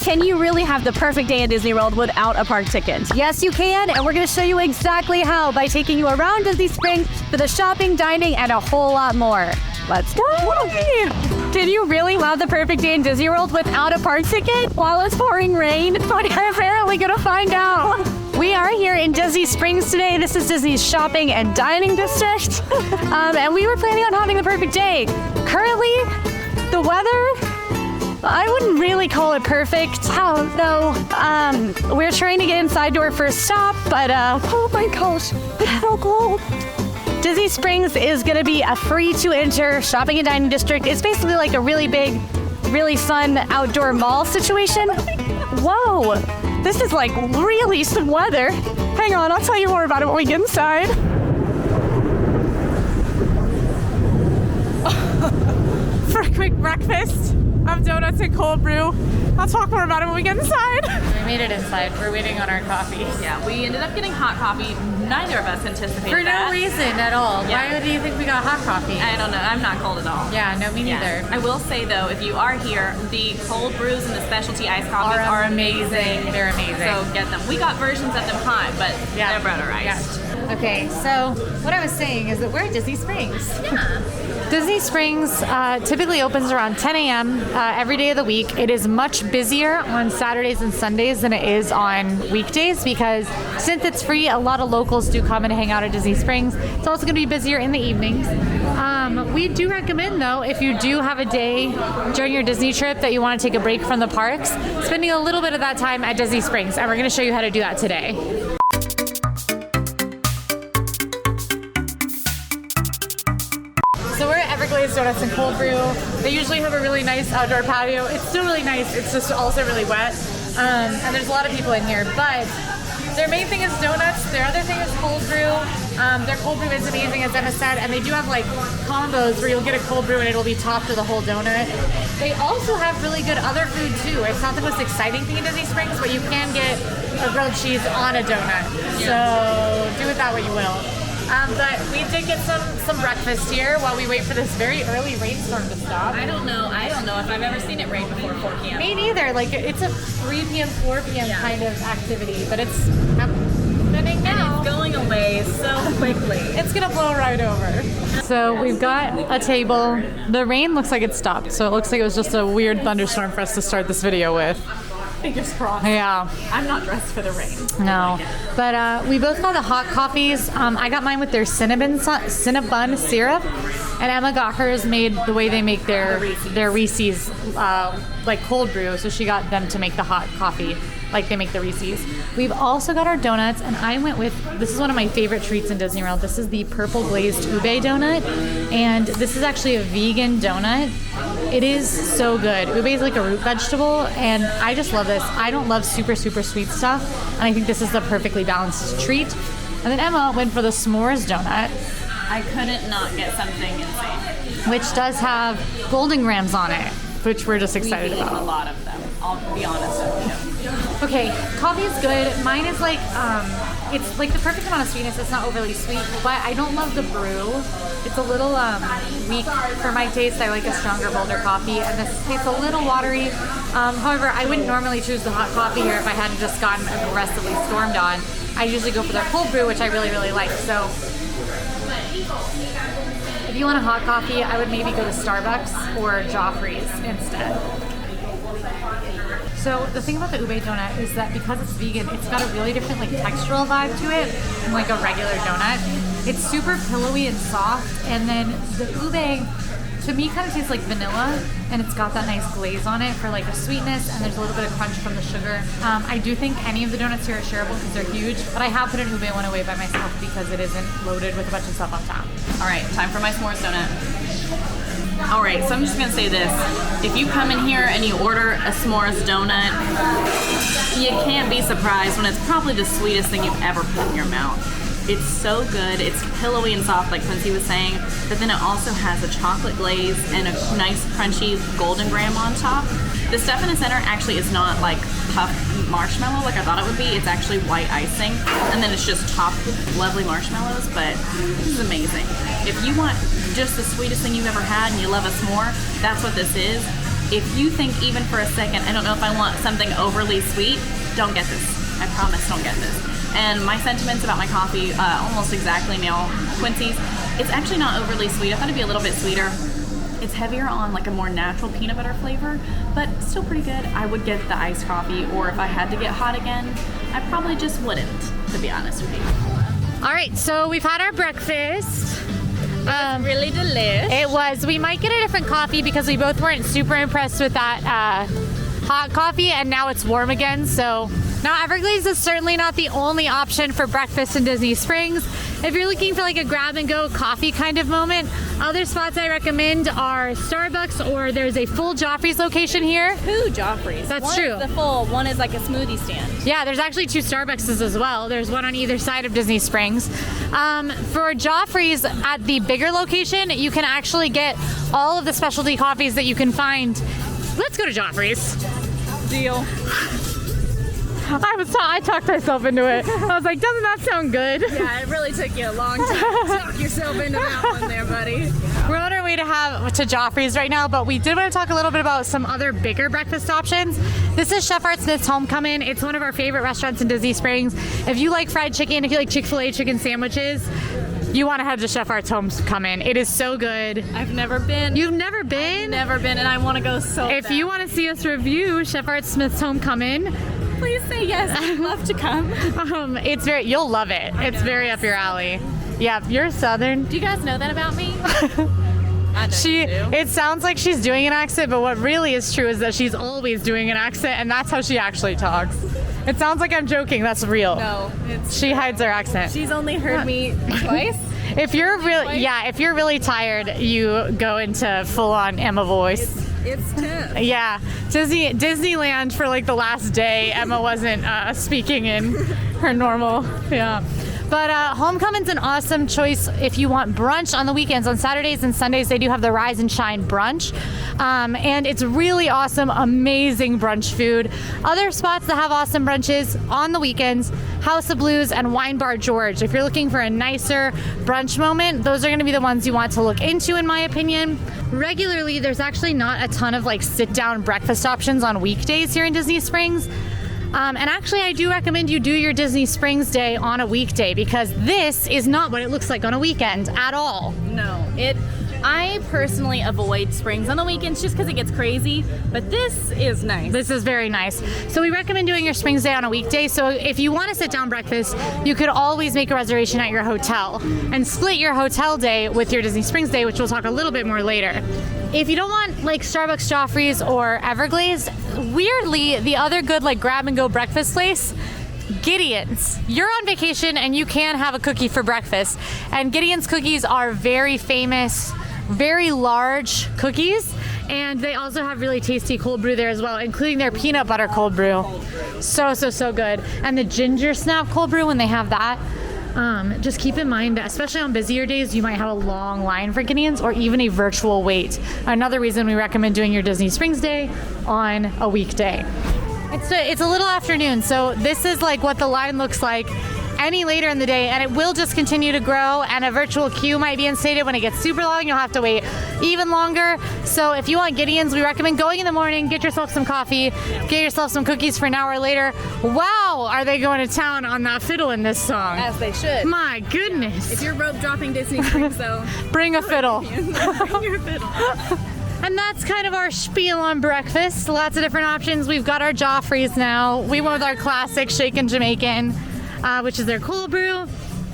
Can you really have the perfect day in Disney World without a park ticket? Yes, you can, and we're going to show you exactly how by taking you around Disney Springs for the shopping, dining, and a whole lot more. Let's go! Can you really have the perfect day in Disney World without a park ticket while it's pouring rain? We're apparently going to find out. We are here in Disney Springs today. This is Disney's shopping and dining district. And we were planning on having the perfect day. Currently, the weather, I wouldn't really call it perfect. I don't know. We're trying to get inside to our first stop, but oh my gosh, it's so cold. Disney Springs is going to be a free-to-enter shopping and dining district. It's basically like a really big, really fun outdoor mall situation. Whoa, this is like really some weather. Hang on, I'll tell you more about it when we get inside. For a quick breakfast of donuts and cold brew. I'll talk more about it when we get inside. We made it inside. We're waiting on our coffee. Yeah, we ended up getting hot coffee. Neither of us anticipated For that. no reason at all. Yeah. Why do you think we got hot coffee? I don't know. I'm not cold at all. Yeah, no, me neither. I will say though, if you are here, the cold brews and the specialty iced coffees are amazing. They're amazing. So get them. We got versions of them hot, but they're butter iced. Yeah. Okay, so what I was saying is that we're at Disney Springs. Yeah. Disney Springs typically opens around 10 a.m. Every day of the week. It is much busier on Saturdays and Sundays than it is on weekdays because since it's free, a lot of locals do come and hang out at Disney Springs. It's also going to be busier in the evenings. We do recommend, though, if you do have a day during your Disney trip that you want to take a break from the parks, spending a little bit of that time at Disney Springs. And we're going to show you how to do that today. So we're at Everglades Donuts and Cold Brew. They usually have a really nice outdoor patio. It's still really nice. It's just also really wet. And there's a lot of people in here. But their main thing is donuts. Their other thing is cold brew. Their cold brew is amazing, as Emma said. And they do have like combos where you'll get a cold brew and it'll be topped with a whole donut. They also have really good other food too. It's not the most exciting thing in Disney Springs, but you can get a grilled cheese on a donut. So do with that what you will. But we did get some breakfast here while we wait for this very early rainstorm to stop. I don't know if I've ever seen it rain before 4 p.m. Me neither. Like it's a 3 p.m., 4 p.m. kind of activity, but it's happening now. And it's going away so quickly. It's gonna blow right over. So we've got a table. The rain looks like it stopped, so it looks like it was just a weird thunderstorm for us to start this video with. Fingers crossed. Yeah. I'm not dressed for the rain. No. But we both got the hot coffees. I got mine with their Cinnabon syrup, and Emma got hers made the way they make their Reese's like cold brew. So she got them to make the hot coffee like they make the Reese's. We've also got our donuts, and I went with, this is one of my favorite treats in Disney World. This is the purple glazed ube donut, and this is actually a vegan donut. It is so good. Ube is like a root vegetable, and I just love this. I don't love super, super sweet stuff, and I think this is the perfectly balanced treat. And then Emma went for the s'mores donut. I couldn't not get something insane. Which does have golden grams on it, which we're just excited about. A lot of them, I'll be honest with you. Okay, coffee is good. Mine is like, it's like the perfect amount of sweetness. It's not overly sweet, but I don't love the brew. It's a little weak for my taste. I like a stronger, bolder coffee, and this tastes a little watery. However, I wouldn't normally choose the hot coffee here if I hadn't just gotten aggressively stormed on. I usually go for their cold brew, which I really, really like. So if you want a hot coffee, I would maybe go to Starbucks or Joffrey's instead. So the thing about the ube donut is that because it's vegan, it's got a really different like textural vibe to it than like a regular donut. It's super pillowy and soft, and then the ube to me kind of tastes like vanilla, and it's got that nice glaze on it for like a sweetness, and there's a little bit of crunch from the sugar. I do think any of the donuts here are shareable because they're huge, but I have put an ube one away by myself because it isn't loaded with a bunch of stuff on top. All right, time for my s'mores donut. All right, so I'm just gonna say this. If you come in here and you order a s'mores donut, you can't be surprised when it's probably the sweetest thing you've ever put in your mouth. It's so good. It's pillowy and soft, like Quincy was saying, but then it also has a chocolate glaze and a nice crunchy golden graham on top. The stuff in the center actually is not like puffed marshmallow like I thought it would be. It's actually white icing, and then it's just topped with lovely marshmallows, but this is amazing. If you want just the sweetest thing you've ever had and you love us more, that's what this is. if you think even for a second, I don't know if I want something overly sweet, don't get this. I promise, don't get this. And my sentiments about my coffee, almost exactly now, Quincy's, it's actually not overly sweet. I thought it'd be a little bit sweeter. It's heavier on like a more natural peanut butter flavor, but still pretty good. I would get the iced coffee, or if I had to get hot again, I probably just wouldn't, to be honest with you. All right, so we've had our breakfast. Really delicious. It was. We might get a different coffee because we both weren't super impressed with that hot coffee, and now it's warm again. So now Everglades is certainly not the only option for breakfast in Disney Springs. If you're looking for like a grab and go coffee kind of moment, other spots I recommend are Starbucks, or there's a full Joffrey's location here. Two Joffrey's. That's true. One is the full, one is like a smoothie stand. Yeah, there's actually 2 Starbuckses as well. There's one on either side of Disney Springs. For Joffrey's at the bigger location, you can actually get all of the specialty coffees that you can find. Let's go to Joffrey's. Deal. I talked myself into it. I was like, doesn't that sound good? Yeah, it really took you a long time to talk yourself into that one there, buddy. We're on our way to Joffrey's right now, but we did want to talk a little bit about some other bigger breakfast options. This is Chef Art Smith's Homecoming. It's one of our favorite restaurants in Disney Springs. If you like fried chicken, if you like Chick-fil-A chicken sandwiches, you want to head to Chef Art's Homecoming. It is so good. I've never been. You've never been? I've never been, and I want to go so bad. If you want to see us review Chef Art Smith's Homecoming, please say yes. I'd love to come. You'll love it. It's very up your alley. Yeah, you're Southern. Do you guys know that about me? I know It sounds like she's doing an accent, but what really is true is that she's always doing an accent, and that's how she actually talks. It sounds like I'm joking. That's real. No, she hides her accent. She's only heard me twice. If you're really tired, you go into full-on Emma voice. It's tough. Yeah, Disneyland for like the last day, Emma wasn't speaking in her normal. Yeah. But Homecoming's an awesome choice if you want brunch on the weekends. On Saturdays and Sundays, they do have the Rise and Shine brunch. And it's really awesome, amazing brunch food. Other spots that have awesome brunches on the weekends, House of Blues and Wine Bar George. If you're looking for a nicer brunch moment, those are going to be the ones you want to look into, in my opinion. Regularly, there's actually not a ton of like sit-down breakfast options on weekdays here in Disney Springs. And actually, I do recommend you do your Disney Springs Day on a weekday, because this is not what it looks like on a weekend at all. No, I personally avoid Springs on the weekends just because it gets crazy, but this is nice. This is very nice. So we recommend doing your Springs Day on a weekday. So if you want to sit down breakfast, you could always make a reservation at your hotel and split your hotel day with your Disney Springs Day, which we'll talk a little bit more later. If you don't want like Starbucks, Joffrey's, or Everglades, weirdly, the other good like grab and go breakfast place, Gideon's. You're on vacation and you can have a cookie for breakfast. And Gideon's cookies are very famous, very large cookies. And they also have really tasty cold brew there as well, including their peanut butter cold brew. So good. And the ginger snap cold brew, when they have that. Just keep in mind that especially on busier days, you might have a long line for Gideon's or even a virtual wait. Another reason we recommend doing your Disney Springs Day on a weekday. It's a little afternoon, so this is like what the line looks like any later in the day, and it will just continue to grow, and a virtual queue might be instated. When it gets super long, you'll have to wait even longer. So if you want Gideon's, we recommend going in the morning, get yourself some coffee, get yourself some cookies for an hour later. Wow, are they going to town on that fiddle in this song? As they should. My goodness. If you're rope dropping Disney Springs, though, bring a fiddle. Bring your fiddle. And that's kind of our spiel on breakfast. Lots of different options. We've got our Joffrey's now. We went with our classic shaken Jamaican, which is their cold brew.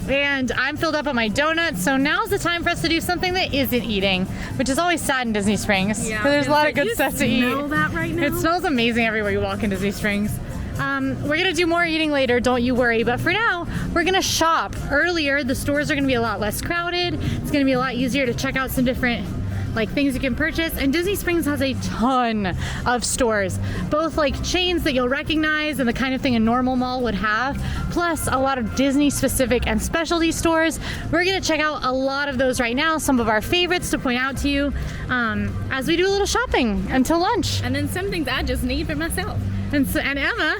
And I'm filled up on my donuts, so now's the time for us to do something that isn't eating, which is always sad in Disney Springs. Yeah, there's a lot of good you stuff to eat. Smell that right now? It smells amazing everywhere you walk in Disney Springs. We're gonna do more eating later, don't you worry. But for now, we're gonna shop. Earlier, the stores are gonna be a lot less crowded. It's gonna be a lot easier to check out some different like things you can purchase, and Disney Springs has a ton of stores, both like chains that you'll recognize and the kind of thing a normal mall would have, plus a lot of Disney specific and specialty stores. We're gonna check out a lot of those right now, some of our favorites to point out to you as we do a little shopping until lunch. And then some things I just need for myself. And Emma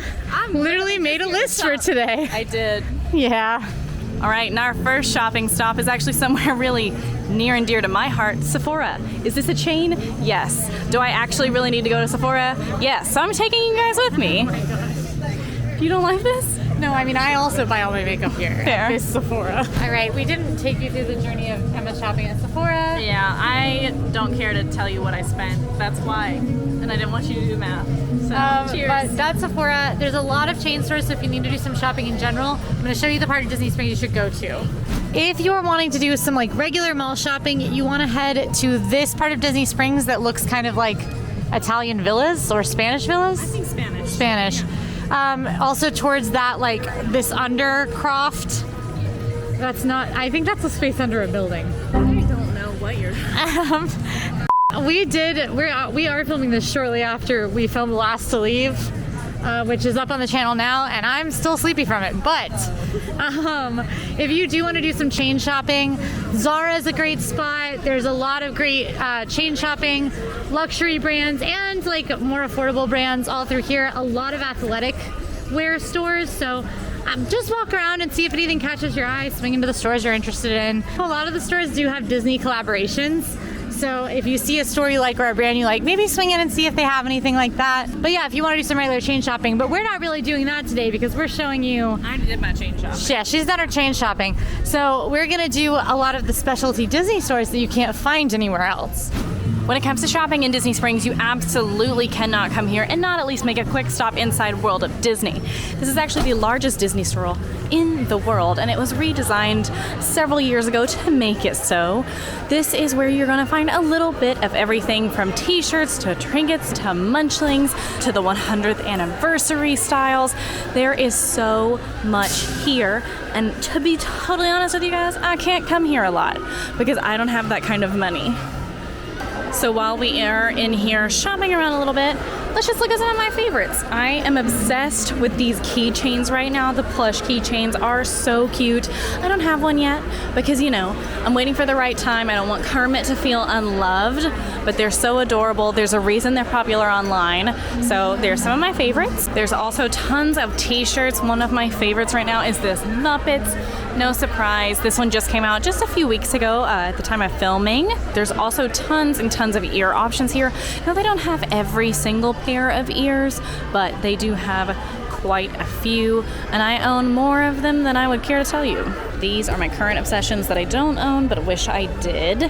literally made a list for today. I did. Yeah. All right, and our first shopping stop is actually somewhere really near and dear to my heart, Sephora. Is this a chain? Yes. Do I actually really need to go to Sephora? Yes. So I'm taking you guys with me. You don't like this? No, I mean, I also buy all my makeup here at this Sephora. All right, we didn't take you through the journey of Emma shopping at Sephora. Yeah, I don't care to tell you what I spent. That's why. And I didn't want you to do math. So, cheers. But that's Sephora. There's a lot of chain stores, so if you need to do some shopping in general, I'm going to show you the part of Disney Springs you should go to. If you're wanting to do some like regular mall shopping, you want to head to this part of Disney Springs that looks kind of like Italian villas or Spanish villas? I think Spanish. Spanish. Also towards that, like this undercroft. That's not, I think that's a space under a building. I don't know what you're we are filming this shortly after we filmed Last to Leave, which is up on the channel now, and I'm still sleepy from it. But if you do want to do some chain shopping, Zara is a great spot. There's a lot of great chain shopping, luxury brands, and like more affordable brands all through here. A lot of athletic wear stores. So just walk around and see if anything catches your eye. Swing into the stores you're interested in. A lot of the stores do have Disney collaborations. So if you see a store you like or a brand you like, maybe swing in and see if they have anything like that. But yeah, if you want to do some regular chain shopping, but we're not really doing that today because we're showing you. I did my chain shopping. Yeah, she's done her chain shopping. So we're going to do a lot of the specialty Disney stores that you can't find anywhere else. When it comes to shopping in Disney Springs, you absolutely cannot come here and not at least make a quick stop inside World of Disney. This is actually the largest Disney store in the world, and it was redesigned several years ago to make it so. This is where you're going to find a little bit of everything from t-shirts to trinkets to munchlings to the 100th anniversary styles. There is so much here, and to be totally honest with you guys, I can't come here a lot because I don't have that kind of money. So while we are in here shopping around a little bit, let's just look at some of my favorites. I am obsessed with these keychains right now. The plush keychains are so cute. I don't have one yet because, you know, I'm waiting for the right time. I don't want Kermit to feel unloved, but they're so adorable. There's a reason they're popular online. So there's some of my favorites. There's also tons of t-shirts. One of my favorites right now is this Muppets. No surprise, this one just came out just a few weeks ago at the time of filming. There's also tons and tons of ear options here. Now, they don't have every single pair of ears, but they do have quite a few, and I own more of them than I would care to tell you. These are my current obsessions that I don't own, but wish I did.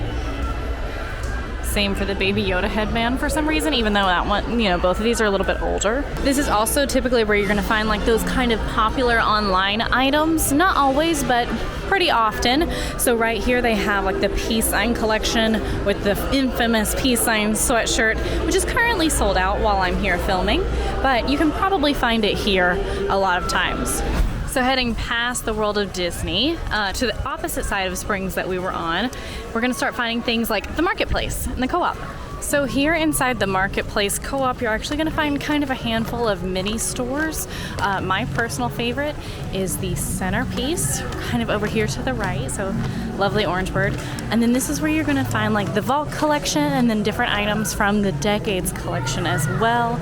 Same for the Baby Yoda headband for some reason, even though that one, you know, both of these are a little bit older. This is also typically where you're going to find like those kind of popular online items. Not always, but pretty often. So right here they have like the peace sign collection with the infamous peace sign sweatshirt, which is currently sold out while I'm here filming, but you can probably find it here a lot of times. So heading past the World of Disney to the opposite side of Springs that we were on, we're going to start finding things like the Marketplace and the CoOp. So here inside the Marketplace CoOp, you're actually going to find kind of a handful of mini stores. My personal favorite is the centerpiece, kind of over here to the right, so lovely orange bird. And then this is where you're going to find like the Vault collection and then different items from the Decades collection as well.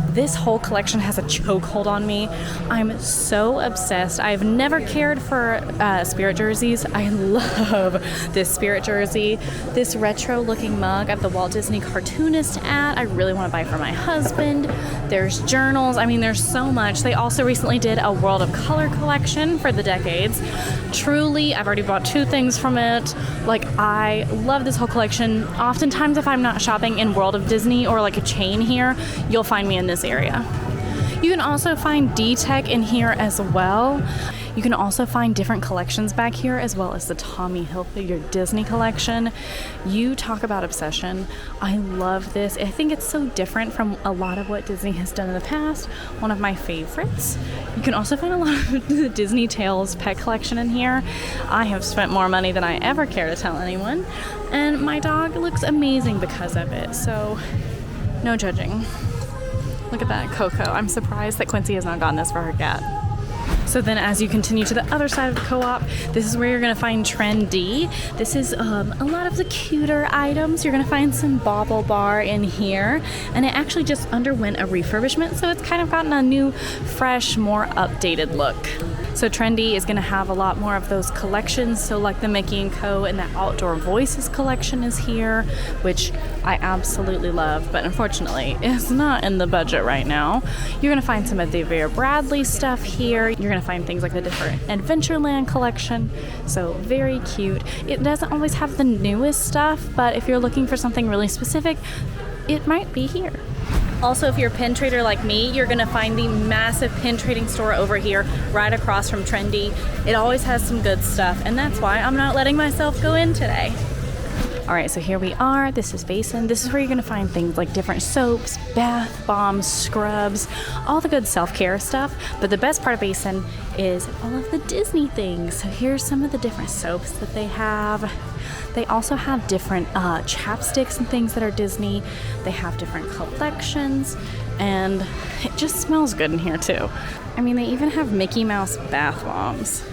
This whole collection has a chokehold on me. I'm so obsessed. I've never cared for Spirit jerseys. I love this Spirit jersey. This retro looking mug at the Walt Disney Cartoonist ad, I really want to buy for my husband. There's journals. I mean, there's so much. They also recently did a World of Color collection for the Decades. Truly, I've already bought 2 things from it. Like, I love this whole collection. Oftentimes, if I'm not shopping in World of Disney or like a chain here, you'll find me in this area. You can also find D-Tech in here as well. You can also find different collections back here, as well as the Tommy Hilfiger Disney collection. You talk about obsession. I love this. I think it's so different from a lot of what Disney has done in the past. One of my favorites. You can also find a lot of the Disney Tales pet collection in here. I have spent more money than I ever care to tell anyone. And my dog looks amazing because of it. So, no judging. Look at that, Coco. I'm surprised that Quincy has not gotten this for her cat. So then as you continue to the other side of the CoOp, this is where you're going to find Trendy. This is a lot of the cuter items. You're going to find some Bobble Bar in here. And it actually just underwent a refurbishment, so it's kind of gotten a new, fresh, more updated look. So Trendy is going to have a lot more of those collections. So like the Mickey & Co. and the Outdoor Voices collection is here, which I absolutely love, but unfortunately is not in the budget right now. You're going to find some of the Vera Bradley stuff here. You're going to find things like the different Adventureland collection. So very cute. It doesn't always have the newest stuff, but if you're looking for something really specific, it might be here. Also, if you're a pin trader like me, you're gonna find the massive pin trading store over here right across from Trendy. It always has some good stuff, and that's why I'm not letting myself go in today. All right, so here we are. This is Basin. This is where you're gonna find things like different soaps, bath bombs, scrubs, all the good self-care stuff. But the best part of Basin is all of the Disney things. So here's some of the different soaps that they have. They also have different chapsticks and things that are Disney. They have different collections, and it just smells good in here too. I mean, they even have Mickey Mouse bath bombs.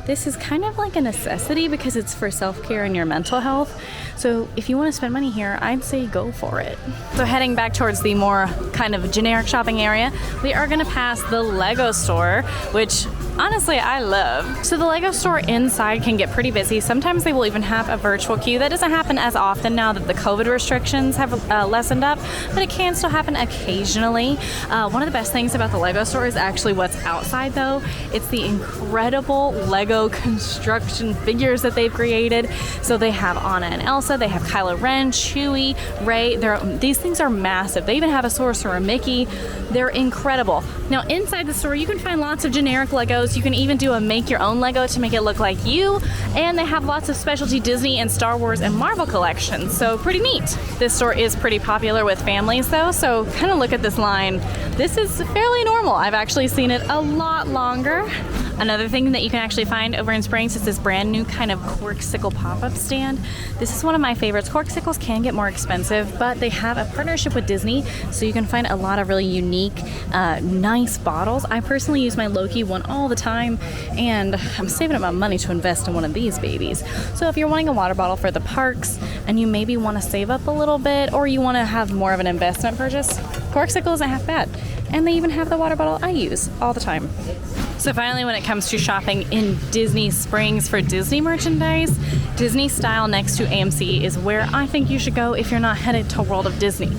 This is kind of like a necessity because it's for self-care and your mental health. So if you want to spend money here, I'd say go for it. So heading back towards the more kind of generic shopping area, we are going to pass the Lego store, which honestly I love. So the Lego store inside can get pretty busy. Sometimes they will even have a virtual queue. That doesn't happen as often now that the COVID restrictions have lessened up, but it can still happen occasionally. One of the best things about the Lego store is actually what's outside though. It's the incredible Lego construction figures that they've created. So they have Anna and Elsa, they have Kylo Ren, Chewie, Rey. These things are massive. They even have a Sorcerer Mickey. They're incredible. Now inside the store you can find lots of generic Legos. You can even do a make your own Lego to make it look like you, and they have lots of specialty Disney and Star Wars and Marvel collections, so pretty neat. This store is pretty popular with families though, so kind of look at this line. This is fairly normal. I've actually seen it a lot longer. Another thing that you can actually find over in Springs is this brand new kind of Corksicle pop-up stand. This is one of my favorites. Corksicles can get more expensive, but they have a partnership with Disney, so you can find a lot of really unique, nice bottles. I personally use my Loki one all the time, and I'm saving up my money to invest in one of these babies. So if you're wanting a water bottle for the parks and you maybe want to save up a little bit, or you want to have more of an investment purchase, Corksicle isn't half bad. And they even have the water bottle I use all the time. So finally, when it comes to shopping in Disney Springs for Disney merchandise, Disney Style next to AMC is where I think you should go if you're not headed to World of Disney.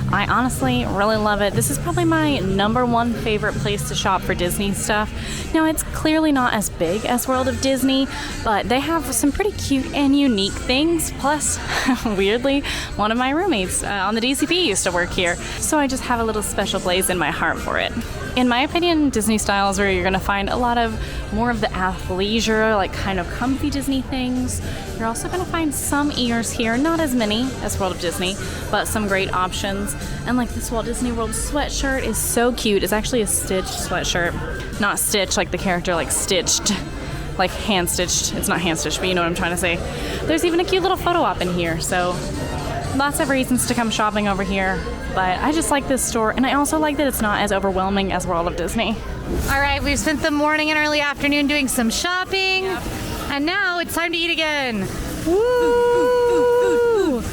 I honestly really love it. This is probably my #1 favorite place to shop for Disney stuff. Now, it's clearly not as big as World of Disney, but they have some pretty cute and unique things. Plus, weirdly, one of my roommates on the DCP used to work here, so I just have a little special place in my heart for it. In my opinion, Disney Style is where you're going to find a lot of more of the athleisure, like kind of comfy Disney things. You're also going to find some ears here, not as many as World of Disney, but some great options. And like this Walt Disney World sweatshirt is so cute. It's actually a stitched sweatshirt, not Stitch like the character, like stitched, like hand stitched. It's not hand stitched, but you know what I'm trying to say. There's even a cute little photo op in here, so lots of reasons to come shopping over here. But I just like this store, and I also like that it's not as overwhelming as World of Disney. All right, we've spent the morning and early afternoon doing some shopping, and now it's time to eat again. Woo!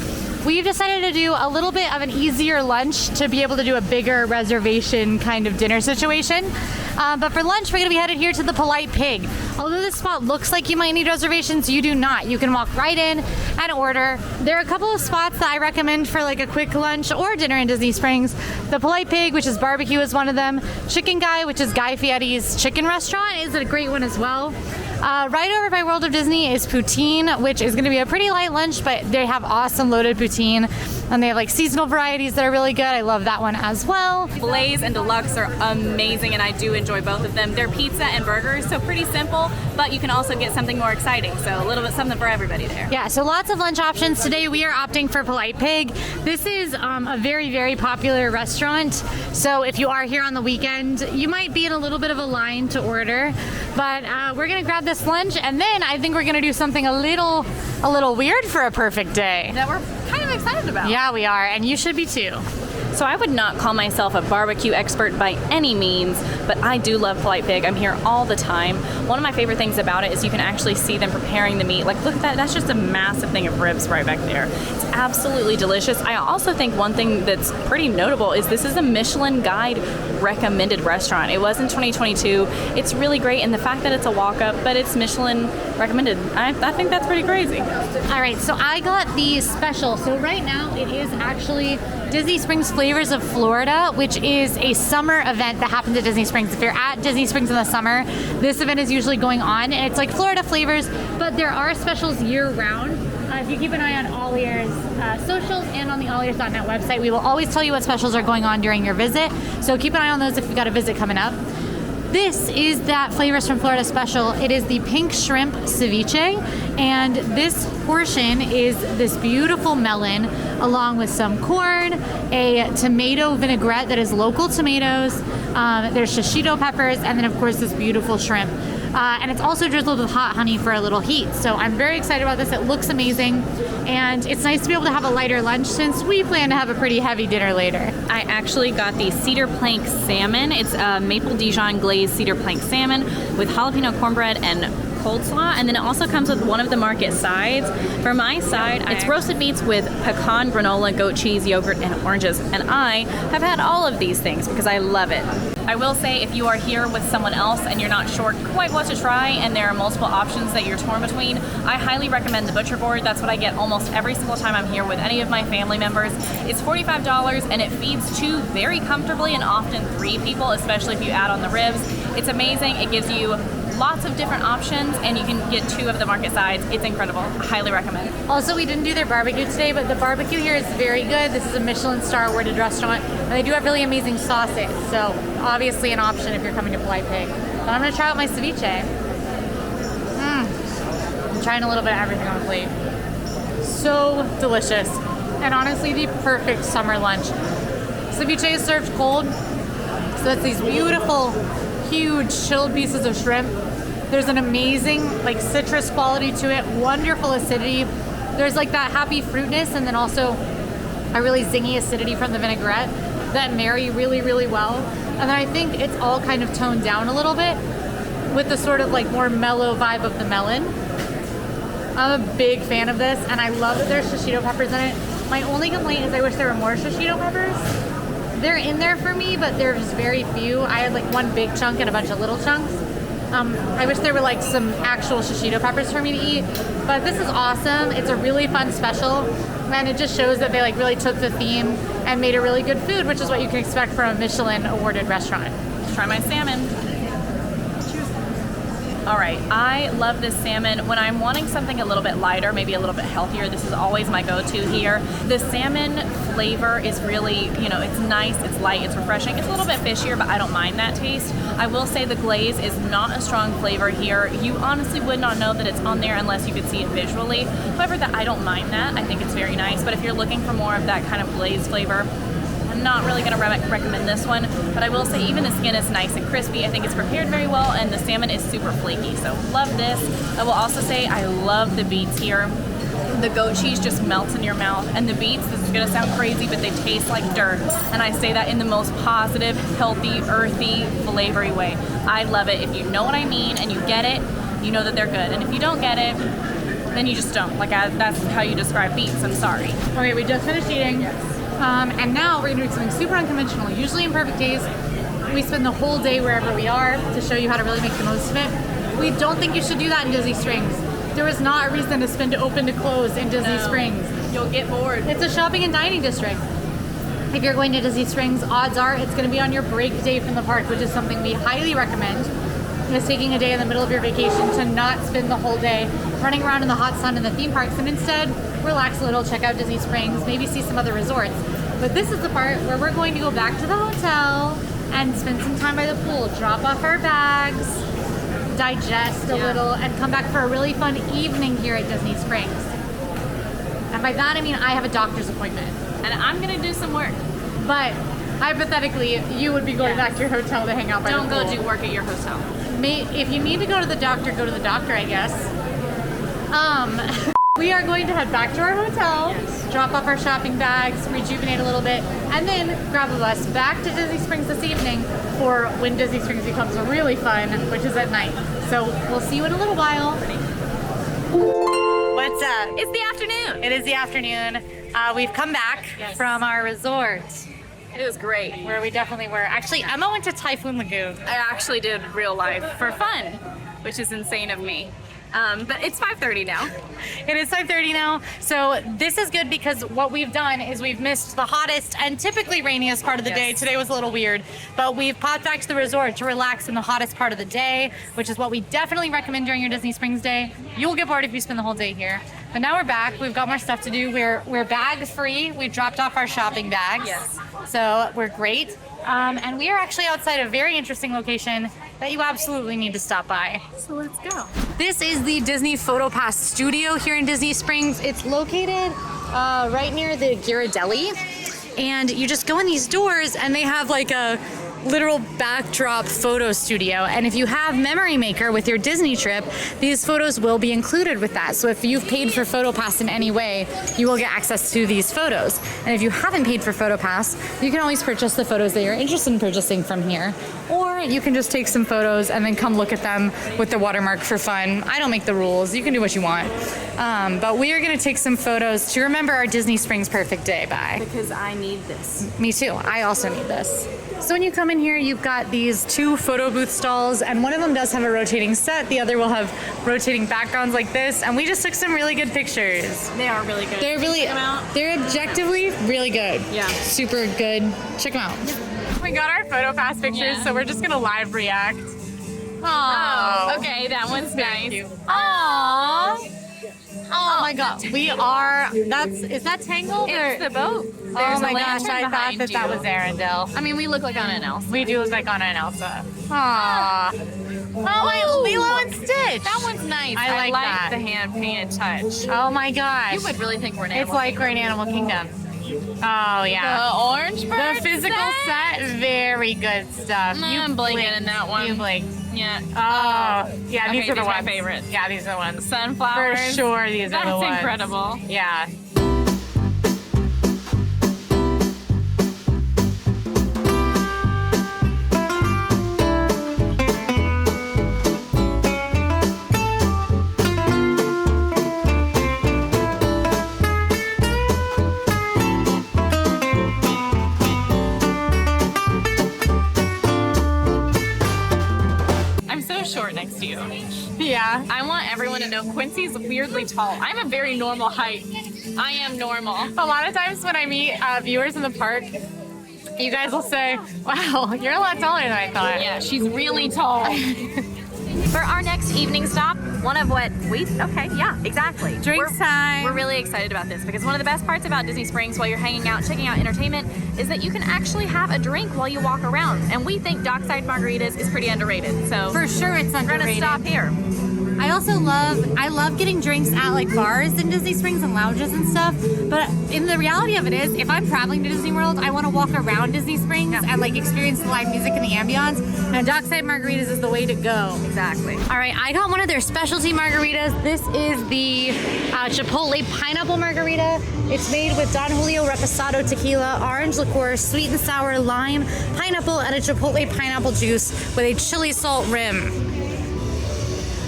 We've decided to do a little bit of an easier lunch to be able to do a bigger reservation kind of dinner situation. But for lunch, we're going to be headed here to the Polite Pig. Although this spot looks like you might need reservations, you do not. You can walk right in and order. There are a couple of spots that I recommend for like a quick lunch or dinner in Disney Springs. The Polite Pig, which is barbecue, is one of them. Chicken Guy, which is Guy Fieri's chicken restaurant, is a great one as well. Right over by World of Disney is Poutine, which is going to be a pretty light lunch, but they have awesome loaded poutine, and they have like seasonal varieties that are really good. I love that one as well. Blaze and Deluxe are amazing, and I do enjoy both of them. They're pizza and burgers, so pretty simple, but you can also get something more exciting, so a little bit something for everybody there. Yeah, so lots of lunch options. Today we are opting for Polite Pig. This is a very, very popular restaurant, so if you are here on the weekend, you might be in a little bit of a line to order, but we're going to grab this lunch, and then I think we're going to do something a little weird for a perfect day. That we're kind of excited about. Yeah, we are, and you should be too. So I would not call myself a barbecue expert by any means, but I do love Polite Pig. I'm here all the time. One of my favorite things about it is you can actually see them preparing the meat. Like, look at that. That's just a massive thing of ribs right back there. It's absolutely delicious. I also think one thing that's pretty notable is this is a Michelin Guide recommended restaurant. It was in 2022. It's really great, and the fact that it's a walk-up, but it's Michelin recommended, I think that's pretty crazy. All right, so I got the special. So right now it is actually Disney Springs Flavors of Florida, which is a summer event that happens at Disney Springs. If you're at Disney Springs in the summer, this event is usually going on, and it's like Florida flavors, but there are specials year-round. If you keep an eye on AllEars socials and on the AllEars.net website, we will always tell you what specials are going on during your visit. So keep an eye on those if you've got a visit coming up. This is that Flavors from Florida special. It is the pink shrimp ceviche, and this portion is this beautiful melon along with some corn, a tomato vinaigrette that is local tomatoes, there's shishito peppers, and then of course this beautiful shrimp. And it's also drizzled with hot honey for a little heat. So I'm very excited about this. It looks amazing. And it's nice to be able to have a lighter lunch since we plan to have a pretty heavy dinner later. I actually got the cedar plank salmon. It's a maple Dijon glazed cedar plank salmon with jalapeno cornbread and cold slaw, and then it also comes with one of the market sides. For my side, it's roasted meats with pecan, granola, goat cheese, yogurt, and oranges. And I have had all of these things because I love it. I will say, if you are here with someone else and you're not sure quite what to try and there are multiple options that you're torn between, I highly recommend the butcher board. That's what I get almost every single time I'm here with any of my family members. It's $45 and it feeds 2 very comfortably and often 3 people, especially if you add on the ribs. It's amazing. It gives you lots of different options, and you can get 2 of the market sides. It's incredible. I highly recommend. Also, we didn't do their barbecue today, but the barbecue here is very good. This is a Michelin star awarded restaurant, and they do have really amazing sauces. So obviously an option if you're coming to Polite Pig. But I'm gonna try out my ceviche. I'm trying a little bit of everything on the plate. So delicious. And honestly, the perfect summer lunch. Ceviche is served cold, so that's these beautiful, huge chilled pieces of shrimp. There's an amazing like citrus quality to it, wonderful acidity. There's like that happy fruitness, and then also a really zingy acidity from the vinaigrette that marry really, really well. And then I think it's all kind of toned down a little bit with the sort of like more mellow vibe of the melon. I'm a big fan of this, and I love that there's shishito peppers in it. My only complaint is I wish there were more shishito peppers. They're in there for me, but there's very few. I had like 1 big chunk and a bunch of little chunks. I wish there were like some actual shishito peppers for me to eat, but this is awesome. It's a really fun special, and it just shows that they like really took the theme and made a really good food, which is what you can expect from a Michelin awarded restaurant. Try my salmon. All right, I love this salmon. When I'm wanting something a little bit lighter, maybe a little bit healthier, this is always my go-to here. The salmon flavor is really, it's nice, it's light, it's refreshing. It's a little bit fishier, but I don't mind that taste. I will say the glaze is not a strong flavor here. You honestly would not know that it's on there unless you could see it visually. However, I don't mind that. I think it's very nice, but if you're looking for more of that kind of glaze flavor, I'm not really going to recommend this one, but I will say even the skin is nice and crispy. I think it's prepared very well, and the salmon is super flaky, so love this. I will also say I love the beets here. The goat cheese just melts in your mouth, and the beets, this is going to sound crazy, but they taste like dirt, and I say that in the most positive, healthy, earthy, flavory way. I love it. If you know what I mean and you get it, you know that they're good, and if you don't get it, then you just don't. That's how you describe beets. I'm sorry. Okay, we just finished eating. Yes. And now we're going to do something super unconventional. Usually in perfect days, we spend the whole day wherever we are to show you how to really make the most of it. We don't think you should do that in Disney Springs. There is not a reason to spend open to close in Disney Springs. You'll get bored. It's a shopping and dining district. If you're going to Disney Springs, odds are it's going to be on your break day from the park, which is something we highly recommend. Is taking a day in the middle of your vacation to not spend the whole day running around in the hot sun in the theme parks, and instead relax a little, check out Disney Springs, maybe see some other resorts. But this is the part where we're going to go back to the hotel and spend some time by the pool, drop off our bags, digest a little, and come back for a really fun evening here at Disney Springs. And by that I mean I have a doctor's appointment. And I'm going to do some work. But hypothetically, you would be going back to your hotel to hang out by the pool. Don't go do work at your hotel. If you need to go to the doctor, go to the doctor, I guess. We are going to head back to our hotel, drop off our shopping bags, rejuvenate a little bit, and then grab a bus back to Disney Springs this evening for when Disney Springs becomes really fun, which is at night. So we'll see you in a little while. What's up? It's the afternoon. It is the afternoon. We've come back from our resort. It was great. Where we definitely were. Actually, Emma went to Typhoon Lagoon. I actually did real life for fun, which is insane of me. But it's 5:30 now. It is 5:30 now. So this is good because what we've done is we've missed the hottest and typically rainiest part of the day. Today was a little weird, but we've popped back to the resort to relax in the hottest part of the day, which is what we definitely recommend during your Disney Springs day. You will get bored if you spend the whole day here. But now we're back. We've got more stuff to do. We're bag free. We've dropped off our shopping bags. Yes. So we're great. And we are actually outside a very interesting location that you absolutely need to stop by. So let's go. This is the Disney PhotoPass Studio here in Disney Springs. It's located right near the Ghirardelli. And you just go in these doors and they have like a literal backdrop photo studio. And if you have Memory Maker with your Disney trip, these photos will be included with that. So if you've paid for PhotoPass in any way, you will get access to these photos. And if you haven't paid for PhotoPass, you can always purchase the photos that you're interested in purchasing from here. Or you can just take some photos and then come look at them with the watermark for fun. I don't make the rules. You can do what you want. But we are going to take some photos to remember our Disney Springs perfect day by. Because I need this. Me too. I also need this. So when you come in here, you've got these 2 photo booth stalls, and one of them does have a rotating set. The other will have rotating backgrounds like this, and we just took some really good pictures. They are really good. They're objectively really good. Yeah. Super good. Check them out. We got our PhotoPass pictures, so we're just gonna live react. Oh, okay, that one's nice. Aww. Oh my god, is that Tangled? It's the boat. Oh my gosh, I thought that was Arendelle. I mean, we look like Anna and Elsa. We do look like Anna and Elsa. Aww. Oh, wait, Lilo and Stitch. That one's nice. I like that. The hand painted touch. Oh my gosh. You would really think we're in It's like we're in Animal Kingdom. Oh yeah. The orange bird The physical set, very good stuff. I'm blinking in that one. You blinked. Yeah. Oh, yeah, these are the ones. My favorite. Yeah, these are the ones. Sunflowers. For sure, these are the ones. That's incredible. Yeah. Next to you. Yeah. I want everyone to know Quincy's weirdly tall. I'm a very normal height. I am normal. A lot of times when I meet viewers in the park, you guys will say, wow, you're a lot taller than I thought. Yeah, she's really tall. For our next evening stop, Drinks time. We're really excited about this because one of the best parts about Disney Springs while you're hanging out, checking out entertainment, is that you can actually have a drink while you walk around. And we think Dockside Margaritas is pretty underrated. So for sure it's underrated. We're gonna stop here. I also love getting drinks at like bars in Disney Springs and lounges and stuff. But in the reality of it is, if I'm traveling to Disney World, I want to walk around Disney Springs and like experience the live music and the ambience. And Dockside Margaritas is the way to go. Exactly. All right, I got one of their specialty margaritas. This is the Chipotle Pineapple Margarita. It's made with Don Julio Reposado tequila, orange liqueur, sweet and sour lime, pineapple, and a Chipotle pineapple juice with a chili salt rim.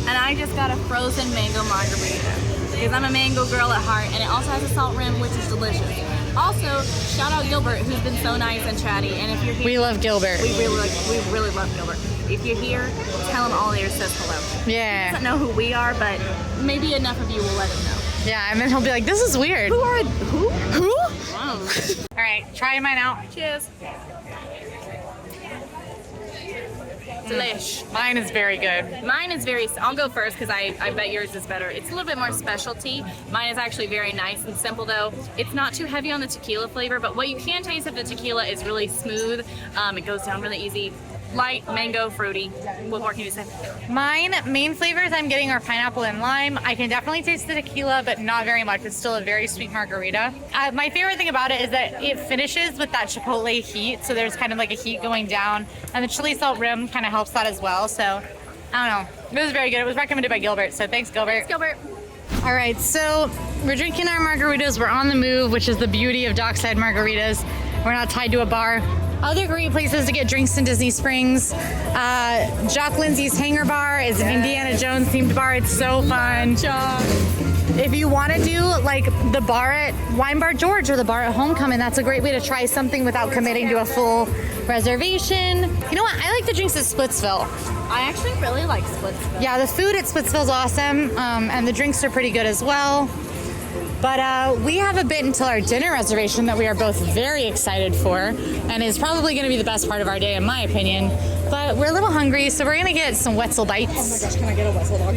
And I just got a frozen mango margarita because I'm a mango girl at heart, and it also has a salt rim, which is delicious. Also, shout out Gilbert, who's been so nice and chatty. And if you're here, we love Gilbert. We really love Gilbert. If you're here, tell him AllEars says hello. Yeah. He doesn't know who we are, but maybe enough of you will let him know. Yeah, and then he'll be like, "This is weird." Who? Wow. All right, try mine out. Cheers. Delish. Mine is very good. Mine is I'll go first because I bet yours is better. It's a little bit more specialty. Mine is actually very nice and simple though. It's not too heavy on the tequila flavor, but what you can taste of the tequila is really smooth. It goes down really easy. Light, mango, fruity. What more can you say? Mine, main flavors I'm getting are pineapple and lime. I can definitely taste the tequila, but not very much. It's still a very sweet margarita. My favorite thing about it is that it finishes with that chipotle heat, so there's kind of like a heat going down, and the chili salt rim kind of helps that as well. So, I don't know. It was very good. It was recommended by Gilbert, so thanks, Gilbert. Thanks, Gilbert. All right, so we're drinking our margaritas. We're on the move, which is the beauty of Dockside Margaritas. We're not tied to a bar. Other great places to get drinks in Disney Springs. Jock Lindsay's Hangar Bar is an Indiana Jones themed bar. It's so fun. If you want to do like the bar at Wine Bar George or the bar at Homecoming, that's a great way to try something without committing to a full reservation. You know what? I like the drinks at Splitsville. I actually really like Splitsville. Yeah, the food at Splitsville is awesome, and the drinks are pretty good as well. But we have a bit until our dinner reservation that we are both very excited for, and is probably going to be the best part of our day, in my opinion. But we're a little hungry, so we're going to get some Wetzel bites. Oh my gosh, can I get a Wetzel dog?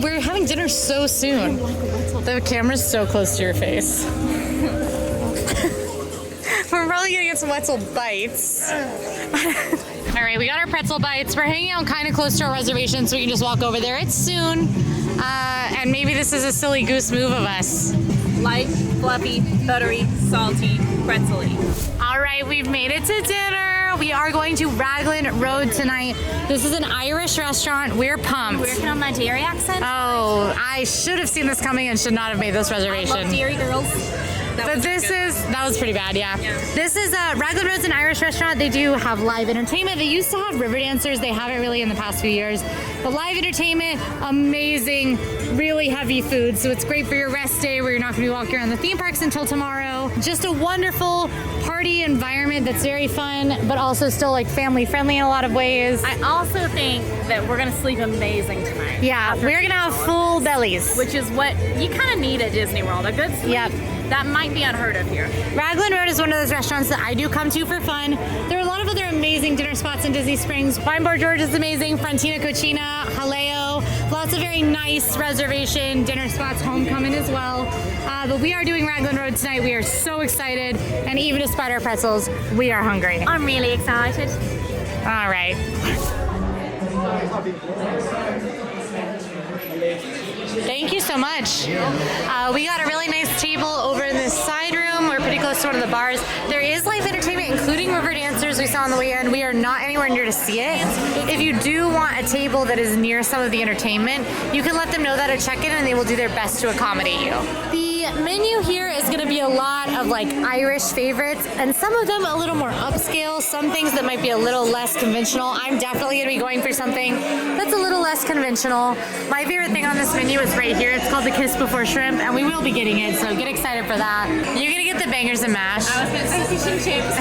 We're having dinner so soon. The camera's so close to your face. We're probably gonna get some Wetzel bites. All right, we got our pretzel bites. We're hanging out kind of close to our reservation, so we can just walk over there. It's soon, and maybe this is a silly goose move of us. Light, fluffy, buttery, salty, pretzel-y. All right, we've made it to dinner. We are going to Raglan Road tonight. This is an Irish restaurant. We're pumped. Working on my dairy accent. Oh, I should have seen this coming and should not have made this reservation. I love dairy girls. That was pretty bad, yeah. This is Raglan Road's an Irish restaurant. They do have live entertainment. They used to have river dancers. They haven't really in the past few years. But live entertainment, amazing, really heavy food. So it's great for your rest day where you're not going to be walking around the theme parks until tomorrow. Just a wonderful party environment that's very fun, but also still like family friendly in a lot of ways. I also think that we're going to sleep amazing tonight. Yeah, we're going to have full bellies. Which is what you kind of need at Disney World. A good sleep. Yep. That might be unheard of here. Raglan Road is one of those restaurants that I do come to for fun. There are a lot of other amazing dinner spots in Disney Springs. Wine Bar George is amazing, Frontina Cucina, Jaleo, lots of very nice reservation dinner spots, Homecoming as well. But we are doing Raglan Road tonight. We are so excited, and even despite our pretzels, we are hungry. I'm really excited. All right. Thank you so much. We got a really nice table over in this side room. We're pretty close to one of the bars. There is live entertainment, including river dancers we saw on the way in. We are not anywhere near to see it. If you do want a table that is near some of the entertainment, you can let them know that at check-in and they will do their best to accommodate you. The menu here is going to be a lot of like Irish favorites, and some of them a little more upscale, some things that might be a little less conventional. I'm definitely going to be going for something that's a little less conventional. My favorite thing on this menu is right here. It's called the Kiss Before Shrimp, and we will be getting it, so get excited for that. You're going to get the bangers and mash. I was going to say fish and chips.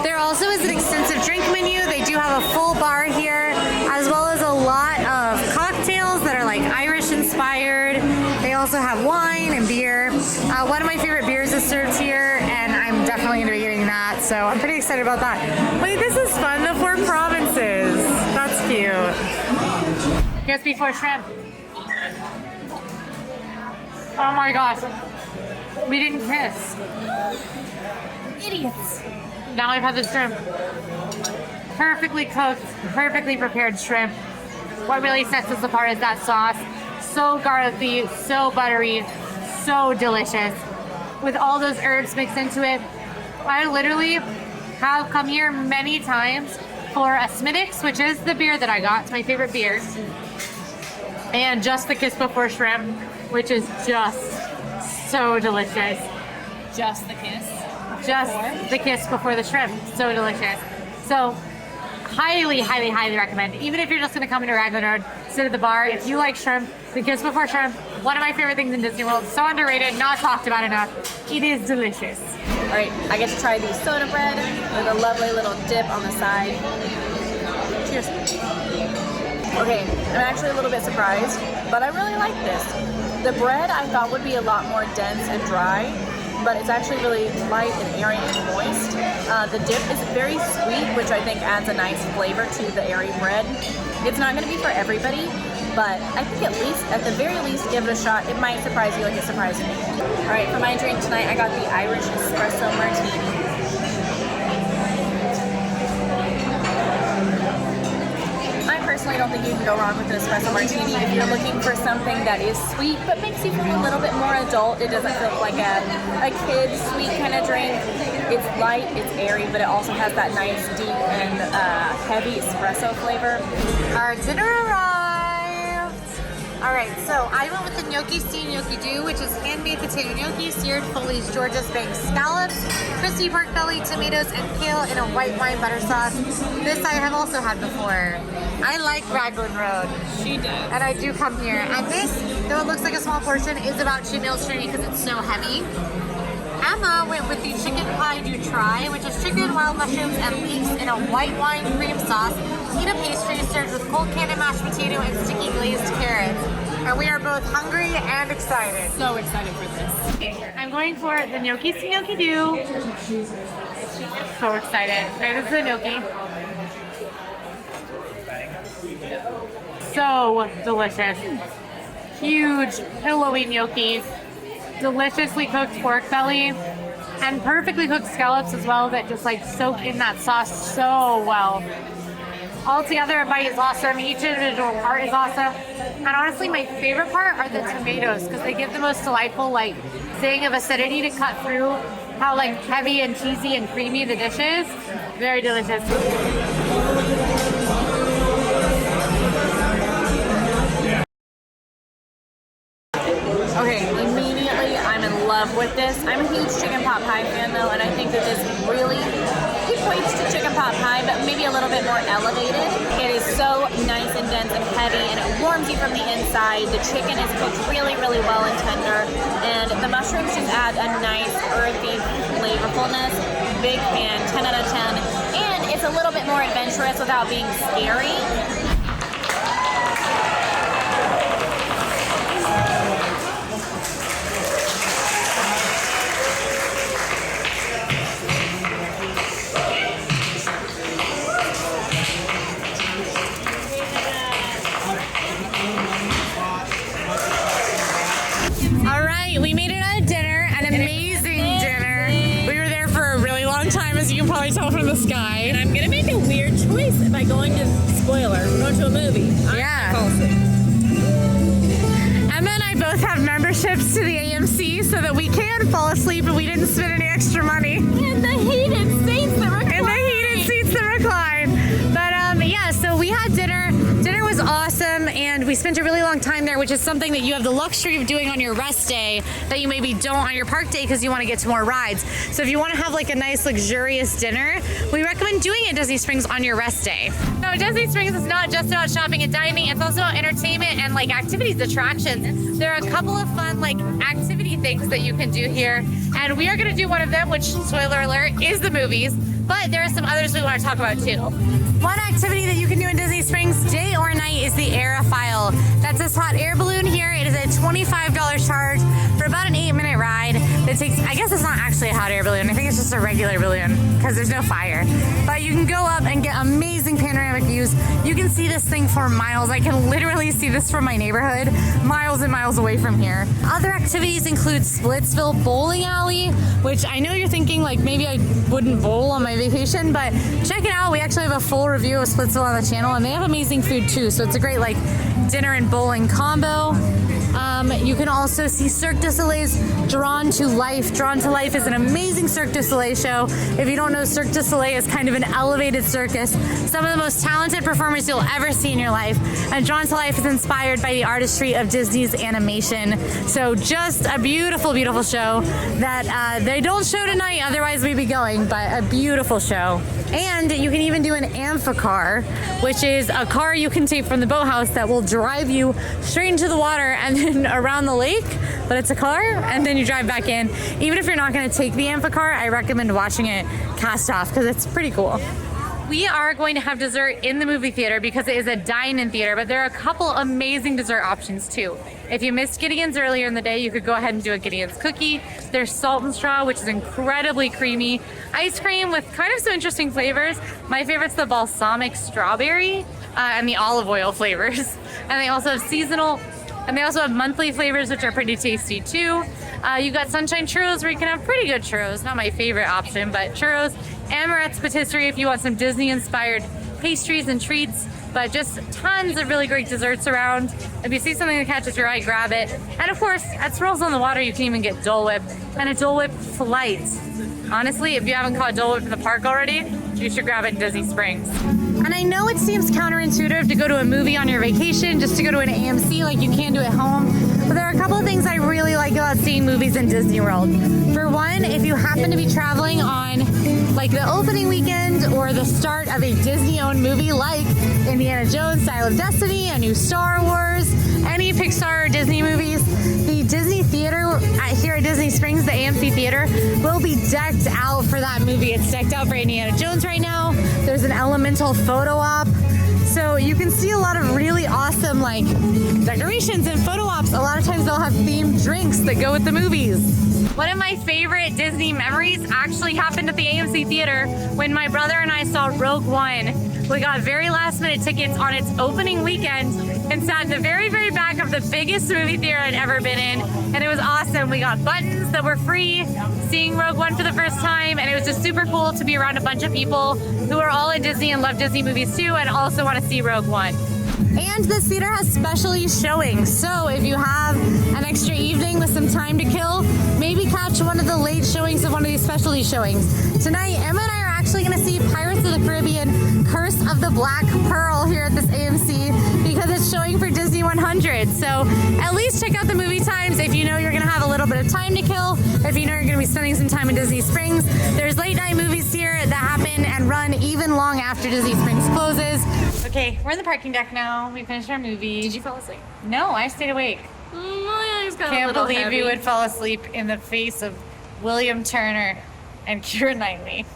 There also is an extensive drink menu. They do have a full bar here, as well as a lot of cocktails that are like Irish inspired. They also have wine and beer. One of my favorite beers is served here, and I'm definitely going to be getting that, so I'm pretty excited about that. Wait, this is fun, the 4 provinces. That's cute. Kiss Before Shrimp. Oh my gosh. We didn't kiss. Idiots. Now I've had the shrimp. Perfectly cooked, perfectly prepared shrimp. What really sets us apart is that sauce. So garlicky, so buttery, so delicious. With all those herbs mixed into it. I literally have come here many times for a Smittix, which is the beer that I got. It's my favorite beer. And just the Kiss Before Shrimp, which is just so delicious. Just the kiss. Just the kiss before the shrimp. So delicious. So highly, highly, highly recommend. Even if you're just going to come into Raglan Road, sit at the bar. If you like shrimp, the Kiss Before Shrimp, one of my favorite things in Disney World. So underrated, not talked about enough. It is delicious. All right, I get to try the soda bread with a lovely little dip on the side. Cheers. Okay, I'm actually a little bit surprised, but I really like this. The bread I thought would be a lot more dense and dry, but it's actually really light and airy and moist. The dip is very sweet, which I think adds a nice flavor to the airy bread. It's not going to be for everybody, but I think at the very least, give it a shot. It might surprise you like it surprised me. All right, for my drink tonight, I got the Irish Espresso Martini. I personally don't think you can go wrong with an espresso martini. If you're looking for something that is sweet but makes you feel a little bit more adult, it doesn't feel like a kid's sweet kind of drink. It's light, it's airy, but it also has that nice deep and heavy espresso flavor. Our dinner arrived. All right, so I went with the gnocchi steamed gnocchi do, which is handmade potato gnocchi, seared Foley's Georgia's Bank scallops, crispy pork belly, tomatoes, and kale in a white wine butter sauce. This I have also had before. I like Raglan Road. She does. And I do come here. And this, though it looks like a small portion, is about 2 meals for me because it's so heavy. Emma went with the chicken pie do try, which is chicken, wild mushrooms, and leeks in a white wine cream sauce. Eat a pastry served with cold candied mashed potato and sticky glazed carrots. And we are both hungry and excited. So excited for this. Okay, I'm going for the gnocchi gnocchi do. So excited. Okay, this is the gnocchi. So delicious. Huge, pillowy gnocchi. Deliciously cooked pork belly. And perfectly cooked scallops as well that just like soak in that sauce so well. Altogether, a bite is awesome. Each individual part is awesome. And honestly, my favorite part are the tomatoes because they give the most delightful like zing of acidity to cut through how like heavy and cheesy and creamy the dish is. Very delicious. Okay, immediately I'm in love with this. I'm a huge chicken pot pie fan though, and I think that this really equates to chicken pot pie, but maybe a little bit more elevated. It is so nice and dense and heavy, and it warms you from the inside. The chicken is cooked really, really well and tender, and the mushrooms just add a nice earthy flavorfulness. Big fan, 10 out of 10. And it's a little bit more adventurous without being scary. We made it at dinner, an amazing dinner. We were there for a really long time, as you can probably tell from the sky. And I'm gonna make a weird choice by going to going to a movie. Yeah. Emma and I both have memberships to the AMC so that we can fall asleep and we didn't spend any extra money. And the heated seats that recline. But yeah, so we had dinner. Dinner was awesome, and we spent a really long time there, which is something that you have the luxury of doing on your rest day that you maybe don't on your park day because you want to get to more rides. So if you want to have like a nice luxurious dinner, we recommend doing it at Disney Springs on your rest day. No, Disney Springs is not just about shopping and dining, it's also about entertainment and like activities, attractions. There are a couple of fun like activity things that you can do here, and we are going to do one of them, which, spoiler alert, is the movies, but there are some others we want to talk about too. One activity that you can do in Disney Springs, day or night, is the Aerophile. That's this hot air balloon here. It is a $25 charge for about an 8-minute ride. It takes, I guess it's not actually a hot air balloon. I think it's just a regular balloon because there's no fire. But you can go up and get amazing panoramic views. You can see this thing for miles. I can literally see this from my neighborhood, miles and miles away from here. Other activities include Splitsville Bowling Alley, which I know you're thinking like maybe I wouldn't bowl on my vacation, but check it out. We actually have a full review of Splitsville on the channel, and they have amazing food too. So it's a great like dinner and bowling combo. You can also see Cirque du Soleil's Drawn to Life. Drawn to Life is an amazing Cirque du Soleil show. If you don't know, Cirque du Soleil is kind of an elevated circus. Some of the most talented performers you'll ever see in your life. And Drawn to Life is inspired by the artistry of Disney's animation. So just a beautiful, beautiful show that they don't show tonight, otherwise we'd be going, but a beautiful show. And you can even do an amphicar, which is a car you can take from the boathouse that will drive you straight into the water and then around the lake, but it's a car, and then you drive back in. Even if you're not going to take the amphicar, I recommend watching it cast off because it's pretty cool. We are going to have dessert in the movie theater because it is a dine-in theater, but there are a couple amazing dessert options too. If you missed Gideon's earlier in the day, you could go ahead and do a Gideon's cookie. There's Salt and Straw, which is incredibly creamy. Ice cream with kind of some interesting flavors. My favorite's the balsamic strawberry and the olive oil flavors. And they also have seasonal, and they also have monthly flavors, which are pretty tasty too. You got Sunshine Churros, where you can have pretty good churros. Not my favorite option, but churros. Amaret's Patisserie if you want some Disney-inspired pastries and treats, but just tons of really great desserts around. If you see something that catches your eye, grab it. And of course, at Swirls on the Water, you can even get Dole Whip and a Dole Whip flight. Honestly, if you haven't caught Dole Whip in the park already, you should grab it in Disney Springs. And I know it seems counterintuitive to go to a movie on your vacation, just to go to an AMC like you can do at home. But there are a couple of things I really like about seeing movies in Disney World. For one, if you happen to be traveling on like the opening weekend or the start of a Disney-owned movie like Indiana Jones, Dial of Destiny, a new Star Wars, any Pixar or Disney movies, the Disney Theater here at Disney Springs, the AMC Theater, will be decked out for that movie. It's decked out for Indiana Jones right now. There's an Elemental photo op. So you can see a lot of really awesome like decorations and photo ops. A lot of times they'll have themed drinks that go with the movies. One of my favorite Disney memories actually happened at the AMC Theater when my brother and I saw Rogue One. We got very last minute tickets on its opening weekend and sat in the very, very back of the biggest movie theater I'd ever been in. And it was awesome. We got buttons that were free, seeing Rogue One for the first time. And it was just super cool to be around a bunch of people who are all in Disney and love Disney movies too and also want to see Rogue One. And this theater has specialty showings. So if you have an extra evening with some time to kill, maybe catch one of the late showings of one of these specialty showings. Tonight, Emma and I are actually going to see Pirates of the Caribbean Curse of the Black Pearl here at this AMC because it's showing for Disney 100. So at least check out the movie times if you know you're going to have a little bit of time to kill, if you know you're going to be spending some time in Disney Springs. There's late night movies here that happen and run even long after Disney Springs closes. Okay, we're in the parking deck now. We finished our movie. Did you fall asleep? No, I stayed awake. My eyes got a Can't little believe heavy. you would fall asleep in the face of William Turner and Keira Knightley.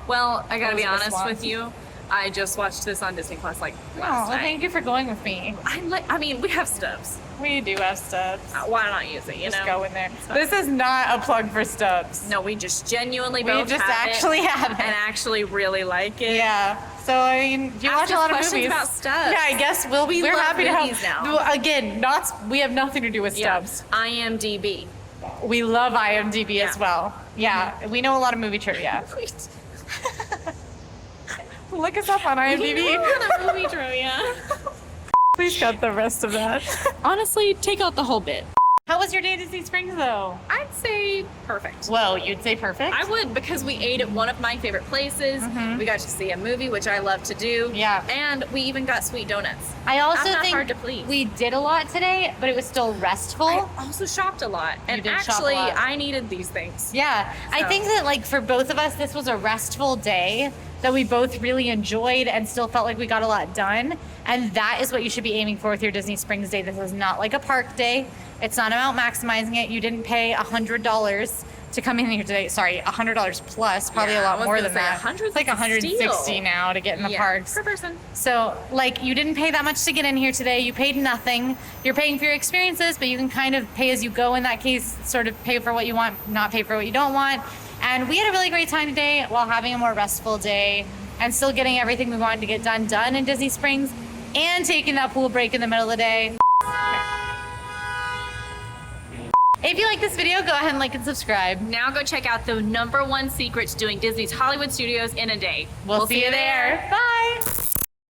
Well, I gotta be Elizabeth honest Swann. with you. I just watched this on Disney Plus like Oh, last well, night. thank you for going with me. I mean, we have Stubbs. We do have Stubbs. Why not use it? You Just know. go in there. So- This is not a plug for Stubbs. No, we just genuinely We both just have actually it have it. and actually really like it. Yeah. So I mean, you Ask watch a us lot of questions movies. about Stubbs. Yeah, I guess we're love happy to help. movies now. Well, again, we have nothing to do with Yeah. Stubbs. IMDb. We love IMDb Yeah. as well. Yeah, we know a lot of movie trivia. Look us up on IMDb. movie trivia. Please cut the rest of that. Honestly, take out the whole bit. How was your day at Disney Springs, though? I'd say perfect. Whoa, you'd say perfect? I would, because we ate at one of my favorite places. We got to see a movie, which I love to do. Yeah. And we even got sweet donuts. I also I'm not think hard to please. we did a lot today, but it was still restful. I also shopped a lot. And did shop a actually, lot. I needed these things. Yeah, I So- think that like for both of us, this was a restful day that we both really enjoyed and still felt like we got a lot done. And that is what you should be aiming for with your Disney Springs day. This is not like a park day. It's not about maximizing it. You didn't pay $100 to come in here today. Sorry, $100 plus, probably Yeah, a I lot was more gonna than say that. 100's It's like a 160 steal. now to get in the parks. Per person. So, like, you didn't pay that much to get in here today. You paid nothing. You're paying for your experiences, but you can kind of pay as you go in that case, sort of pay for what you want, not pay for what you don't want. And we had a really great time today while having a more restful day and still getting everything we wanted to get done in Disney Springs and taking that pool break in the middle of the day. If you like this video, go ahead and like and subscribe. Now go check out the #1 secret to doing Disney's Hollywood Studios in a day. We'll see you there. Bye.